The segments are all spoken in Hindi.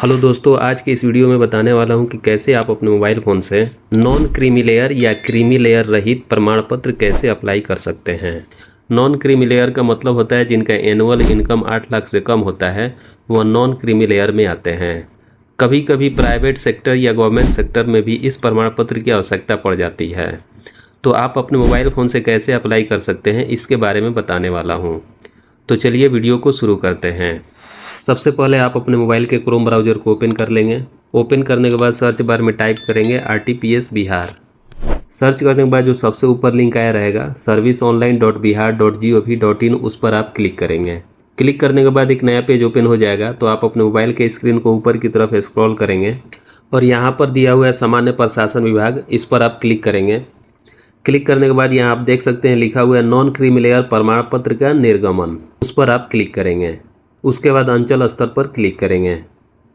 हेलो दोस्तों, आज के इस वीडियो में बताने वाला हूं कि कैसे आप अपने मोबाइल फ़ोन से नॉन क्रीमी लेयर या क्रीमी लेयर रहित प्रमाण पत्र कैसे अप्लाई कर सकते हैं। नॉन क्रीमी लेयर का मतलब होता है जिनका एनुअल इनकम 8 लाख से कम होता है, वह नॉन क्रीमी लेयर में आते हैं। कभी कभी प्राइवेट सेक्टर या गवर्नमेंट सेक्टर में भी इस प्रमाण पत्र की आवश्यकता पड़ जाती है। तो आप अपने मोबाइल फ़ोन से कैसे अप्लाई कर सकते हैं, इसके बारे में बताने वाला हूँ। तो चलिए वीडियो को शुरू करते हैं। सबसे पहले आप अपने मोबाइल के क्रोम ब्राउज़र को ओपन कर लेंगे। ओपन करने के बाद सर्च बार में टाइप करेंगे RTPS बिहार। सर्च करने के बाद जो सबसे ऊपर लिंक आया रहेगा serviceonline.bihar.gov.in, उस पर आप क्लिक करेंगे। क्लिक करने के बाद एक नया पेज ओपन हो जाएगा। तो आप अपने मोबाइल के स्क्रीन को ऊपर की तरफ स्क्रॉल करेंगे और यहाँ पर दिया हुआ है सामान्य प्रशासन विभाग, इस पर आप क्लिक करेंगे। क्लिक करने के बाद यहाँ आप देख सकते हैं लिखा हुआ है नॉन क्रीमी लेयर प्रमाण पत्र का निर्गमन, उस पर आप क्लिक करेंगे। उसके बाद अंचल स्तर पर क्लिक करेंगे।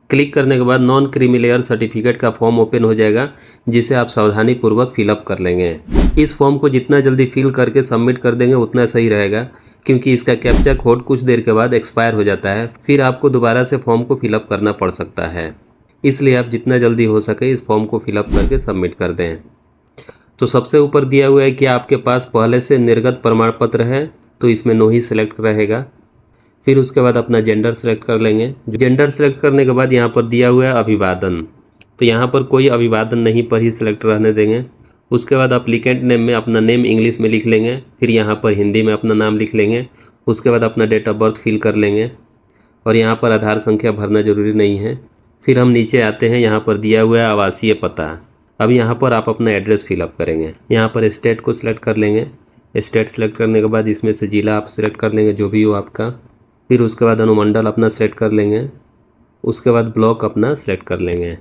क्लिक करने के बाद नॉन क्रीमी लेयर सर्टिफिकेट का फॉर्म ओपन हो जाएगा, जिसे आप सावधानी पूर्वक फिलअप कर लेंगे। इस फॉर्म को जितना जल्दी फिल करके सबमिट कर देंगे उतना सही रहेगा, क्योंकि इसका कैप्चा कोड कुछ देर के बाद एक्सपायर हो जाता है। फिर आपको दोबारा से फॉर्म को फिलअप करना पड़ सकता है, इसलिए आप जितना जल्दी हो सके इस फॉर्म को फिलअप करके सबमिट कर दें। तो सबसे ऊपर दिया हुआ है कि आपके पास पहले से निर्गत प्रमाण पत्र है, तो इसमें नो ही सिलेक्ट रहेगा। फिर उसके बाद अपना जेंडर सेलेक्ट कर लेंगे। जेंडर सेलेक्ट करने के बाद यहाँ पर दिया हुआ है अभिवादन, तो यहाँ पर कोई अभिवादन नहीं पर ही सिलेक्ट रहने देंगे। उसके बाद अप्लीकेंट नेम में अपना नेम इंग्लिश में लिख लेंगे, फिर यहाँ पर हिंदी में अपना नाम लिख लेंगे। उसके बाद अपना डेट ऑफ बर्थ फिल कर लेंगे और यहाँ पर आधार संख्या भरना ज़रूरी नहीं है। फिर हम नीचे आते हैं, यहाँ पर दिया हुआ है आवासीय पता। अब यहाँ पर आप अपना एड्रेस फिलअप करेंगे। यहाँ पर स्टेट को सिलेक्ट कर लेंगे। स्टेट सेलेक्ट करने के बाद इसमें से जिला आप सिलेक्ट कर लेंगे, जो भी हो आपका। फिर उसके बाद अनुमंडल अपना सेलेक्ट कर लेंगे। उसके बाद ब्लॉक अपना सेलेक्ट कर लेंगे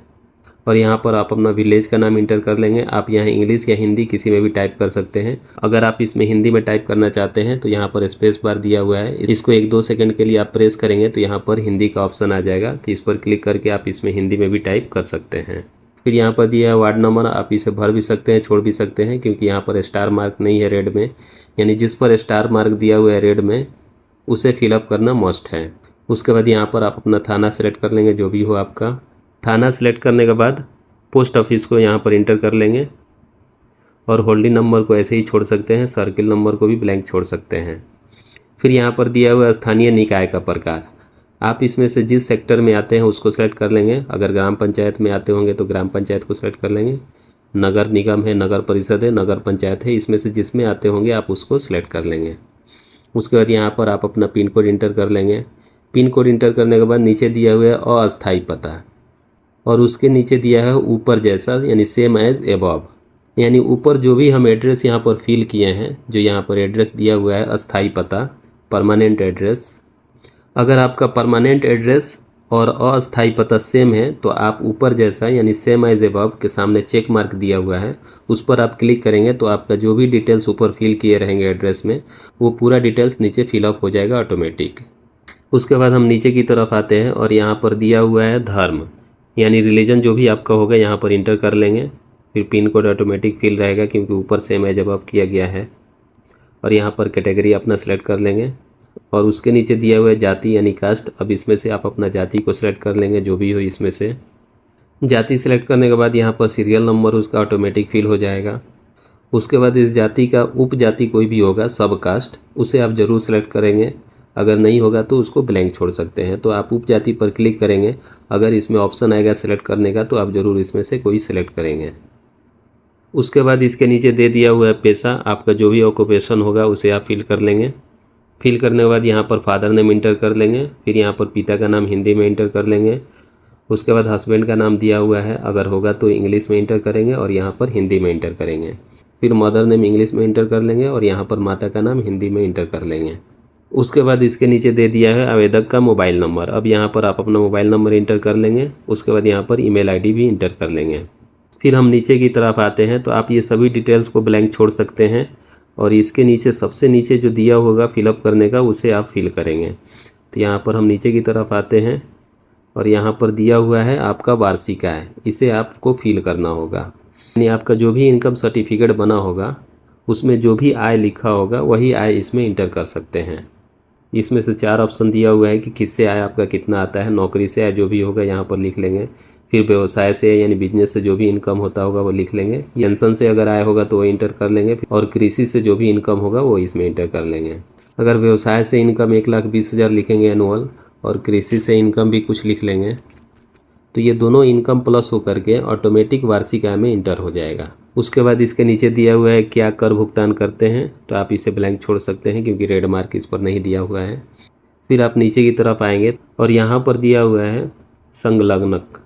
और यहाँ पर आप अपना विलेज का नाम इंटर कर लेंगे। आप यहाँ इंग्लिश या हिंदी किसी में भी टाइप कर सकते हैं। अगर आप इसमें हिंदी में टाइप करना चाहते हैं तो यहाँ पर स्पेस बार दिया हुआ है, इसको 1-2 सेकंड के लिए आप प्रेस करेंगे तो यहाँ पर हिंदी का ऑप्शन आ जाएगा। तो इस पर क्लिक करके आप इसमें हिंदी में भी टाइप कर सकते हैं। फिर यहाँ पर दिया है वार्ड नंबर, आप इसे भर भी सकते हैं, छोड़ भी सकते हैं, क्योंकि यहाँ पर स्टार मार्क नहीं है रेड में, यानी जिस पर स्टार मार्क दिया हुआ है रेड में उसे फिलअप करना मस्ट है। उसके बाद यहाँ पर आप अपना थाना सेलेक्ट कर लेंगे, जो भी हो आपका। थाना सेलेक्ट करने के बाद पोस्ट ऑफिस को यहाँ पर इंटर कर लेंगे और होल्डिंग नंबर को ऐसे ही छोड़ सकते हैं, सर्किल नंबर को भी ब्लैंक छोड़ सकते हैं। फिर यहाँ पर दिया हुआ स्थानीय निकाय का प्रकार, आप इसमें से जिस सेक्टर में आते हैं उसको सेलेक्ट कर लेंगे। अगर ग्राम पंचायत में आते होंगे तो ग्राम पंचायत को सेलेक्ट कर लेंगे। नगर निगम है, नगर परिषद है, नगर पंचायत है, इसमें से जिसमें आते होंगे आप उसको सेलेक्ट कर लेंगे। उसके बाद यहाँ पर आप अपना पिन कोड इंटर कर लेंगे। पिन कोड इंटर करने के बाद नीचे दिया हुआ है अस्थायी पता और उसके नीचे दिया है ऊपर जैसा, यानी सेम एज एबव, यानी ऊपर जो भी हम एड्रेस यहाँ पर फिल किए हैं, जो यहाँ पर एड्रेस दिया हुआ है अस्थायी पता, परमानेंट एड्रेस, अगर आपका परमानेंट एड्रेस और अस्थायी पता सेम है तो आप ऊपर जैसा यानी सेम एज एबव के सामने चेक मार्क दिया हुआ है उस पर आप क्लिक करेंगे तो आपका जो भी डिटेल्स ऊपर फिल किए रहेंगे एड्रेस में, वो पूरा डिटेल्स नीचे फिलअप हो जाएगा ऑटोमेटिक। उसके बाद हम नीचे की तरफ आते हैं और यहाँ पर दिया हुआ है धर्म, यानी रिलीजन जो भी आपका होगा यहाँ पर इंटर कर लेंगे। फिर पिन कोड ऑटोमेटिक फिल रहेगा क्योंकि ऊपर सेम एज एबव किया गया है। और यहाँ पर कैटेगरी अपना सेलेक्ट कर लेंगे और उसके नीचे दिया हुआ है जाति यानी कास्ट। अब इसमें से आप अपना जाति को सिलेक्ट कर लेंगे, जो भी हो इसमें से। जाति सिलेक्ट करने के बाद यहाँ पर सीरियल नंबर उसका ऑटोमेटिक फिल हो जाएगा। उसके बाद इस जाति का उपजाति कोई भी होगा, सब कास्ट, उसे आप ज़रूर सेलेक्ट करेंगे। अगर नहीं होगा तो उसको ब्लैंक छोड़ सकते हैं। तो आप उपजाति पर क्लिक करेंगे। अगर इसमें ऑप्शन आएगा सेलेक्ट करने का तो आप ज़रूर इसमें से कोई सिलेक्ट करेंगे। उसके बाद इसके नीचे दे दिया हुआ है पेशा, आपका जो भी ऑक्यूपेशन होगा उसे आप फिल कर लेंगे। फिल करने के बाद यहाँ पर फादर नेम इंटर कर लेंगे। फिर यहाँ पर पिता का नाम हिंदी में इंटर कर लेंगे। उसके बाद हस्बैंड का नाम दिया हुआ है, अगर होगा तो इंग्लिश में इंटर करेंगे और यहाँ पर हिंदी में इंटर करेंगे। फिर मदर नेम इंग्लिश में इंटर कर लेंगे और यहाँ पर माता का नाम हिंदी में इंटर कर लेंगे। उसके बाद इसके नीचे दे दिया है आवेदक का मोबाइल नंबर। अब यहाँ पर आप अपना मोबाइल नंबर इंटर कर लेंगे। उसके बाद यहाँ पर ईमेल आईडी भी इंटर कर लेंगे। फिर हम नीचे की तरफ आते हैं तो आप ये सभी डिटेल्स को ब्लैंक छोड़ सकते हैं और इसके नीचे सबसे नीचे जो दिया होगा फिलअप करने का उसे आप फिल करेंगे। तो यहाँ पर हम नीचे की तरफ आते हैं और यहाँ पर दिया हुआ है आपका वार्षिक आय, इसे आपको फिल करना होगा। यानी आपका जो भी इनकम सर्टिफिकेट बना होगा उसमें जो भी आय लिखा होगा वही आय इसमें इंटर कर सकते हैं। इसमें से 4 ऑप्शन दिया हुआ है कि किससे आय आपका कितना आता है। नौकरी से आय जो भी होगा यहाँ पर लिख लेंगे। फिर व्यवसाय से यानी बिजनेस से जो भी इनकम होता होगा वो लिख लेंगे। पेंशन से अगर आय होगा तो वो इंटर कर लेंगे, और कृषि से जो भी इनकम होगा वो इसमें इंटर कर लेंगे। अगर व्यवसाय से इनकम 1,20,000 लिखेंगे एनुअल, और कृषि से इनकम भी कुछ लिख लेंगे, तो ये दोनों इनकम प्लस होकर के ऑटोमेटिक वार्षिक आय में इंटर हो जाएगा। उसके बाद इसके नीचे दिया हुआ है क्या कर भुगतान करते हैं, तो आप इसे ब्लैंक छोड़ सकते हैं क्योंकि रेड मार्क इस पर नहीं दिया हुआ है। फिर आप नीचे की तरफ आएंगे और यहाँ पर दिया हुआ है संलग्नक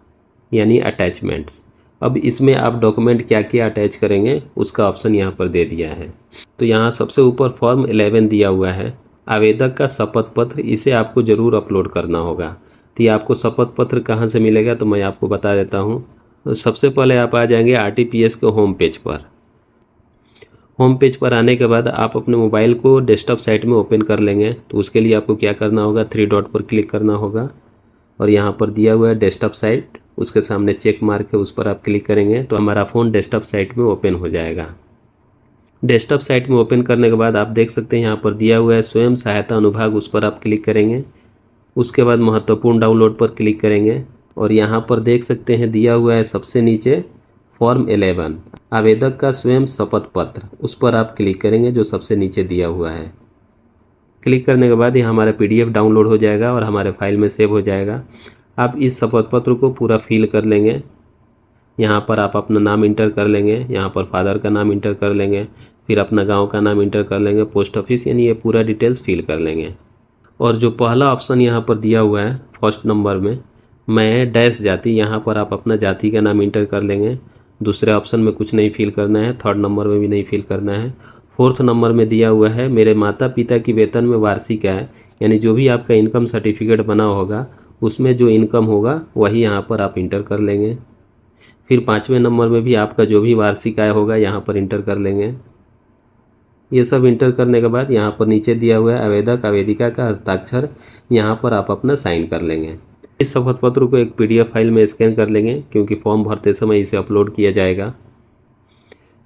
यानी अटैचमेंट्स। अब इसमें आप डॉक्यूमेंट क्या क्या अटैच करेंगे उसका ऑप्शन यहाँ पर दे दिया है। तो यहाँ सबसे ऊपर फॉर्म 11 दिया हुआ है, आवेदक का शपथ पत्र, इसे आपको ज़रूर अपलोड करना होगा। तो ये आपको शपथ पत्र कहाँ से मिलेगा तो मैं आपको बता देता हूँ। तो सबसे पहले आप आ जाएंगे RTPS के होम पेज पर। होम पेज पर आने के बाद आप अपने मोबाइल को डेस्कटॉप साइट में ओपन कर लेंगे। तो उसके लिए आपको क्या करना होगा, 3 डॉट पर क्लिक करना होगा और यहाँ पर दिया हुआ है डेस्कटॉप साइट, उसके सामने चेक मार्क है, उस पर आप क्लिक करेंगे तो हमारा फ़ोन डेस्कटॉप साइट में ओपन हो जाएगा। डेस्कटॉप साइट में ओपन करने के बाद आप देख सकते हैं यहाँ पर दिया हुआ है स्वयं सहायता अनुभाग, उस पर आप क्लिक करेंगे। उसके बाद महत्वपूर्ण डाउनलोड पर क्लिक करेंगे और यहाँ पर देख सकते हैं दिया हुआ है सबसे नीचे फॉर्म 11 आवेदक का स्वयं शपथ पत्र, उस पर आप क्लिक करेंगे जो सबसे नीचे दिया हुआ है। क्लिक करने के बाद ये हमारा PDF डाउनलोड हो जाएगा और हमारे फाइल में सेव हो जाएगा। आप इस शपथ पत्र को पूरा फिल कर लेंगे। यहाँ पर आप अपना नाम इंटर कर लेंगे, यहाँ पर फादर का नाम इंटर कर लेंगे, फिर अपना गांव का नाम इंटर कर लेंगे, पोस्ट ऑफिस, यानी ये पूरा डिटेल्स फिल कर लेंगे। और जो पहला ऑप्शन यहाँ पर दिया हुआ है फर्स्ट नंबर में मैं डैश जाति, यहाँ पर आप अपना जाति का नाम इंटर कर लेंगे। दूसरे ऑप्शन में कुछ नहीं फिल करना है, थर्ड नंबर में भी नहीं फिल करना है। फोर्थ नंबर में दिया हुआ है मेरे माता पिता की वेतन में वार्षिक आय, यानी जो भी आपका इनकम सर्टिफिकेट बना होगा उसमें जो इनकम होगा वही यहाँ पर आप इंटर कर लेंगे। फिर 5वें नंबर में भी आपका जो भी वार्षिक आय होगा यहाँ पर इंटर कर लेंगे। ये सब इंटर करने के बाद यहाँ पर नीचे दिया हुआ है आवेदक आवेदिका का हस्ताक्षर, यहाँ पर आप अपना साइन कर लेंगे। इस शपथ पत्र को एक PDF फाइल में स्कैन कर लेंगे क्योंकि फॉर्म भरते समय इसे अपलोड किया जाएगा।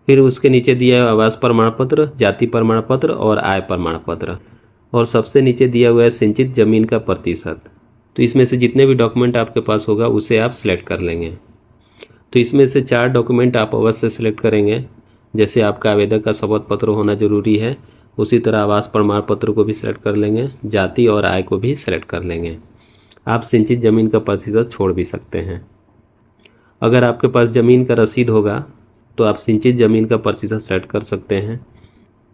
फिर उसके नीचे दिया है आवास प्रमाण पत्र, जाति प्रमाण पत्र और आय प्रमाण पत्र, और सबसे नीचे दिया हुआ है सिंचित जमीन का प्रतिशत। तो इसमें से जितने भी डॉक्यूमेंट आपके पास होगा उसे आप सिलेक्ट कर लेंगे। तो इसमें से 4 डॉक्यूमेंट आप अवश्य सिलेक्ट करेंगे। जैसे आपका आवेदक का शपथ पत्र होना जरूरी है, उसी तरह आवास प्रमाण पत्र को भी सिलेक्ट कर लेंगे, जाति और आय को भी सिलेक्ट कर लेंगे। आप सिंचित ज़मीन का प्रतिशत छोड़ भी सकते हैं। अगर आपके पास ज़मीन का रसीद होगा तो आप सिंचित ज़मीन का प्रतिशत सेलेक्ट कर सकते हैं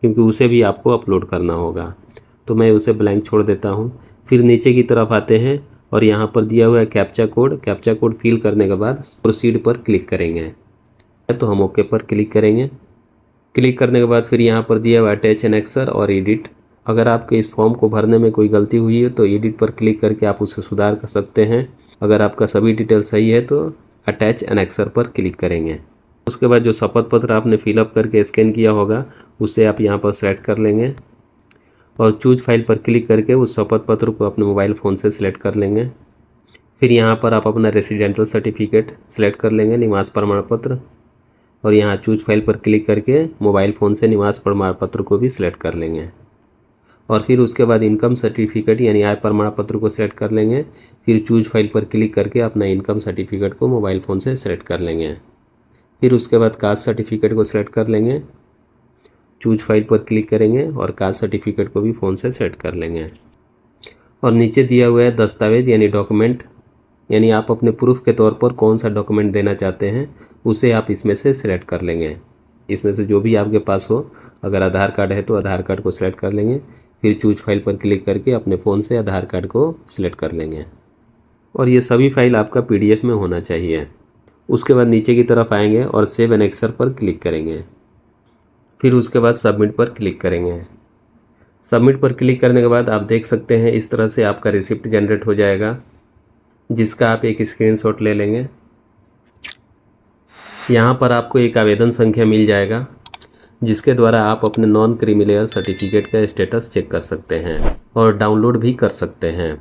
क्योंकि उसे भी आपको अपलोड करना होगा। तो मैं उसे ब्लैंक छोड़ देता हूँ। फिर नीचे की तरफ आते हैं और यहाँ पर दिया हुआ है कैप्चा कोड फिल करने के बाद प्रोसीड पर क्लिक करेंगे। तो हम ओके पर क्लिक करेंगे। क्लिक करने के बाद फिर यहाँ पर दिया हुआ अटैच एनेक्सर और एडिट। अगर आपके इस फॉर्म को भरने में कोई गलती हुई है तो एडिट पर क्लिक करके आप उसे सुधार कर सकते हैं। अगर आपका सभी डिटेल सही है तो अटैच एनेक्सर पर क्लिक करेंगे। उसके बाद जो शपथ पत्र आपने फिलअप करके स्कैन किया होगा उसे आप यहाँ पर सेलेक्ट कर लेंगे और चूज फाइल पर क्लिक करके उस शपथ पत्र को अपने मोबाइल फ़ोन से सिलेक्ट कर लेंगे। फिर यहाँ पर आप अपना रेसिडेंशियल सर्टिफिकेट सिलेक्ट कर लेंगे, निवास प्रमाण पत्र, और यहाँ चूज फाइल पर क्लिक करके मोबाइल फ़ोन से निवास प्रमाण पत्र को भी सिलेक्ट कर लेंगे। और फिर उसके बाद इनकम सर्टिफिकेट यानी आय प्रमाण पत्र को सिलेक्ट कर लेंगे। फिर चूज फाइल पर क्लिक करके अपना इनकम सर्टिफिकेट को मोबाइल फ़ोन से सिलेक्ट कर लेंगे। फिर उसके बाद कास्ट सर्टिफिकेट को सिलेक्ट कर लेंगे, चूज फाइल पर क्लिक करेंगे और कास्ट सर्टिफिकेट को भी फ़ोन से सेलेक्ट कर लेंगे। और नीचे दिया हुआ है दस्तावेज यानी डॉक्यूमेंट, यानी आप अपने प्रूफ के तौर पर कौन सा डॉक्यूमेंट देना चाहते हैं उसे आप इसमें से सिलेक्ट कर लेंगे। इसमें से जो भी आपके पास हो, अगर आधार कार्ड है तो आधार कार्ड को सिलेक्ट कर लेंगे। फिर चूज फाइल पर क्लिक करके अपने फ़ोन से आधार कार्ड को सिलेक्ट कर लेंगे और ये सभी फाइल आपका PDF में होना चाहिए। उसके बाद नीचे की तरफ आएंगे और सेव एनेक्सर पर क्लिक करेंगे। फिर उसके बाद सबमिट पर क्लिक करेंगे। सबमिट पर क्लिक करने के बाद आप देख सकते हैं इस तरह से आपका रिसिप्ट जनरेट हो जाएगा, जिसका आप एक स्क्रीनशॉट ले लेंगे। यहाँ पर आपको एक आवेदन संख्या मिल जाएगा जिसके द्वारा आप अपने नॉन क्रीमी लेयर सर्टिफिकेट का स्टेटस चेक कर सकते हैं और डाउनलोड भी कर सकते हैं।